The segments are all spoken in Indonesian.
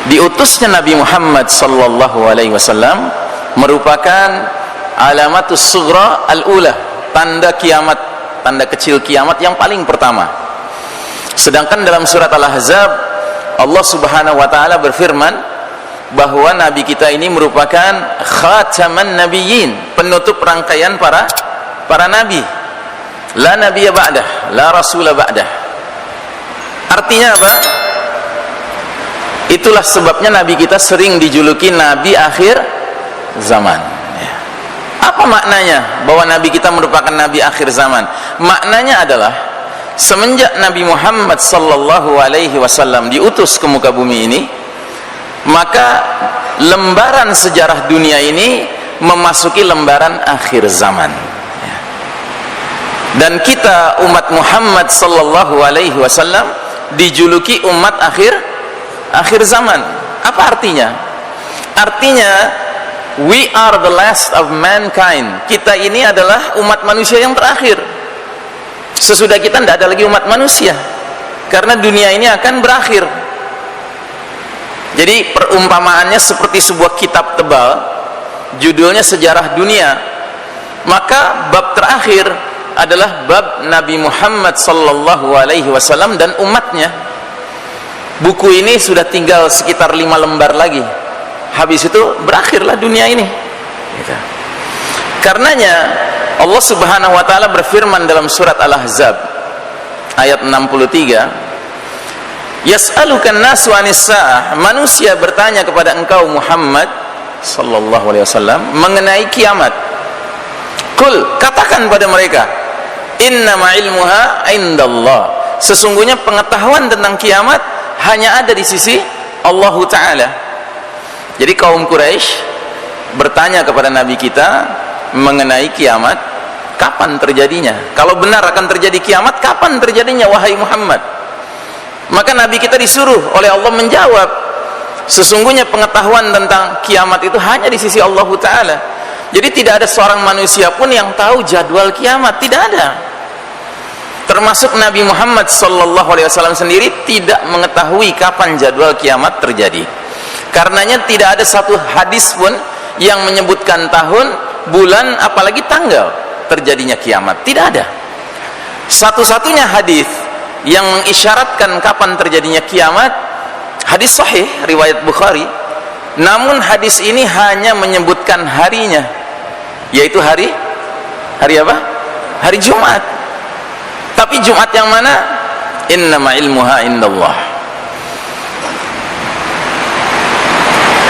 diutusnya Nabi Muhammad sallallahu alaihi wasallam merupakan alamatus sughra al-ula, tanda kiamat, tanda kecil kiamat yang paling pertama. Sedangkan dalam surat Al-Ahzab Allah Subhanahu wa taala berfirman bahwa nabi kita ini merupakan khataman nabiyyin, penutup rangkaian para nabi. La nabiyya ba'dah, la rasula ba'dah. Artinya apa? Itulah sebabnya nabi kita sering dijuluki nabi akhir zaman. Apa maknanya bahwa nabi kita merupakan nabi akhir zaman? Maknanya adalah semenjak Nabi Muhammad sallallahu alaihi wasallam diutus ke muka bumi ini, maka lembaran sejarah dunia ini memasuki lembaran akhir zaman. Dan kita umat Muhammad sallallahu alaihi wasallam dijuluki umat akhir zaman. Apa artinya? Artinya we are the last of mankind. Kita ini adalah umat manusia yang terakhir. Sesudah kita tidak ada lagi umat manusia, karena dunia ini akan berakhir. Jadi perumpamaannya seperti sebuah kitab tebal, judulnya Sejarah Dunia. Maka bab terakhir adalah bab Nabi Muhammad sallallahu alaihi wasallam dan umatnya. Buku ini sudah tinggal sekitar 5 lembar lagi, habis itu berakhirlah dunia ini. Karenanya Allah Subhanahu wa taala berfirman dalam surat Al-Ahzab ayat 63, yas'alukan nasu 'anis sa'ah, manusia bertanya kepada engkau Muhammad sallallahu alaihi wasallam mengenai kiamat. Qul, katakan pada mereka, innama ilmuha indallah, sesungguhnya pengetahuan tentang kiamat hanya ada di sisi Allah Ta'ala. Jadi kaum Quraisy bertanya kepada Nabi kita mengenai kiamat, kapan terjadinya? Kalau benar akan terjadi kiamat, kapan terjadinya wahai Muhammad? Maka Nabi kita disuruh oleh Allah menjawab, sesungguhnya pengetahuan tentang kiamat itu hanya di sisi Allah Ta'ala. Jadi tidak ada seorang manusia pun yang tahu jadwal kiamat, tidak ada. Termasuk Nabi Muhammad sallallahu alaihi wasallam sendiri tidak mengetahui kapan jadwal kiamat terjadi. Karenanya tidak ada satu hadis pun yang menyebutkan tahun, bulan, apalagi tanggal terjadinya kiamat. Tidak ada. Satu-satunya hadis yang mengisyaratkan kapan terjadinya kiamat, hadis sahih riwayat Bukhari. Namun hadis ini hanya menyebutkan harinya, yaitu hari apa? Hari Jumat. Tapi Jumat yang mana? Innama ilmuha indallah.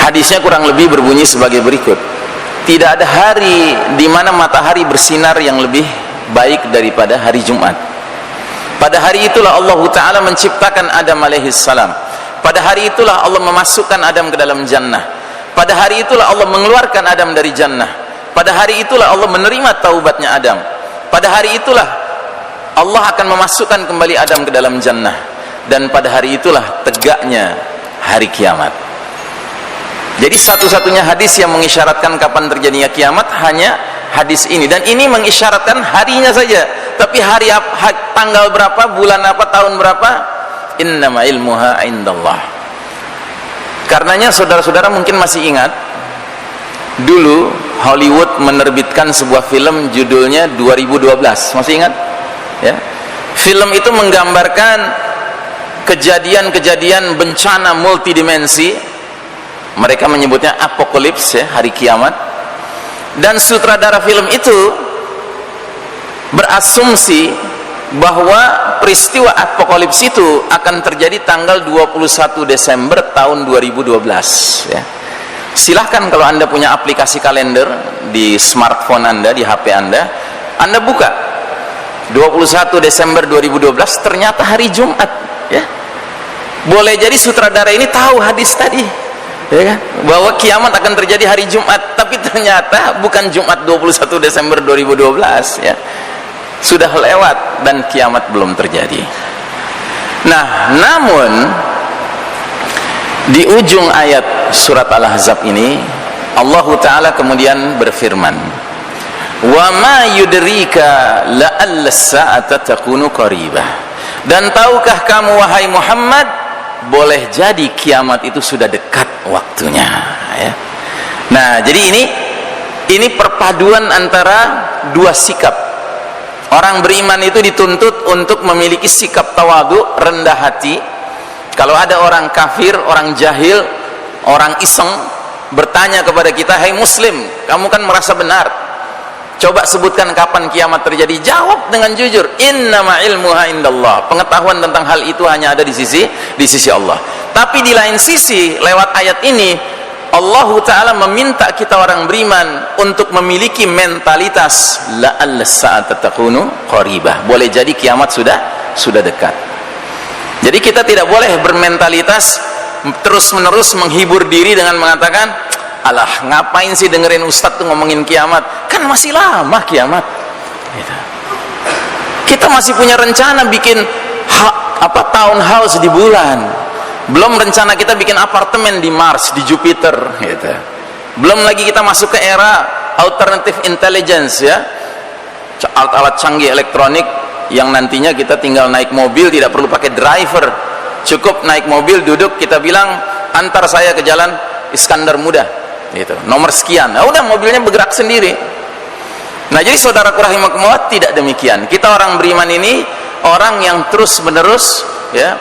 Hadisnya kurang lebih berbunyi sebagai berikut. Tidak ada hari di mana matahari bersinar yang lebih baik daripada hari Jumat. Pada hari itulah Allah Ta'ala menciptakan Adam alaihissalam. Pada hari itulah Allah memasukkan Adam ke dalam jannah. Pada hari itulah Allah mengeluarkan Adam dari jannah. Pada hari itulah Allah menerima taubatnya Adam. Pada hari itulah Allah akan memasukkan kembali Adam ke dalam jannah. Dan pada hari itulah tegaknya hari kiamat. Jadi satu-satunya hadis yang mengisyaratkan kapan terjadinya kiamat hanya hadis ini. Dan ini mengisyaratkan harinya saja. Tapi hari tanggal berapa, bulan apa, tahun berapa, innama ilmuha indallah. Karenanya saudara-saudara mungkin masih ingat, dulu Hollywood menerbitkan sebuah film judulnya 2012. Masih ingat? Ya. Film itu menggambarkan kejadian-kejadian bencana multidimensi. Mereka menyebutnya apokalips, ya, hari kiamat. Dan sutradara film itu berasumsi bahwa peristiwa apokalips itu akan terjadi tanggal 21 Desember tahun 2012, ya. Silahkan kalau Anda punya aplikasi kalender di smartphone Anda, di HP Anda buka 21 Desember 2012, ternyata hari Jumat, ya. Boleh jadi sutradara ini tahu hadis tadi, ya kan, bahwa kiamat akan terjadi hari Jumat, tapi ternyata bukan Jumat 21 Desember 2012, ya. Sudah lewat dan kiamat belum terjadi. Nah, namun di ujung ayat surat Al-Ahzab ini Allah Ta'ala kemudian berfirman, wa ma yudrika la'alla as-sa'ata takunu qaribah, dan tahukah kamu wahai Muhammad, boleh jadi kiamat itu sudah dekat waktunya, ya. Nah, jadi ini perpaduan antara dua sikap. Orang beriman itu dituntut untuk memiliki sikap tawadu, rendah hati. Kalau ada orang kafir, orang jahil, orang iseng bertanya kepada kita, "Hai muslim, kamu kan merasa benar, coba sebutkan kapan kiamat terjadi." Jawab dengan jujur, "Innama ilmuha indallah." Pengetahuan tentang hal itu hanya ada di sisi Allah. Tapi di lain sisi, lewat ayat ini Allah Ta'ala meminta kita orang beriman untuk memiliki mentalitas la'alla sa'ata takunu qaribah. Boleh jadi kiamat sudah dekat. Jadi kita tidak boleh bermentalitas terus menerus menghibur diri dengan mengatakan, "Alah, ngapain sih dengerin ustadz tuh ngomongin kiamat, kan masih lama kiamat." Kita masih punya rencana bikin townhouse di bulan, belum rencana kita bikin apartemen di Mars, di Jupiter, gitu. Belum lagi kita masuk ke era alternative intelligence, ya, alat-alat canggih elektronik yang nantinya kita tinggal naik mobil tidak perlu pakai driver, cukup naik mobil, duduk, kita bilang, "Antar saya ke jalan Iskandar Muda, gitu, nomor sekian." Nah, udah mobilnya bergerak sendiri. Nah, jadi saudaraku rahimakumullah, tidak demikian. Kita orang beriman ini orang yang terus menerus, ya,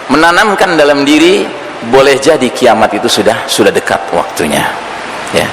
menanamkan dalam diri boleh jadi kiamat itu sudah dekat waktunya, ya.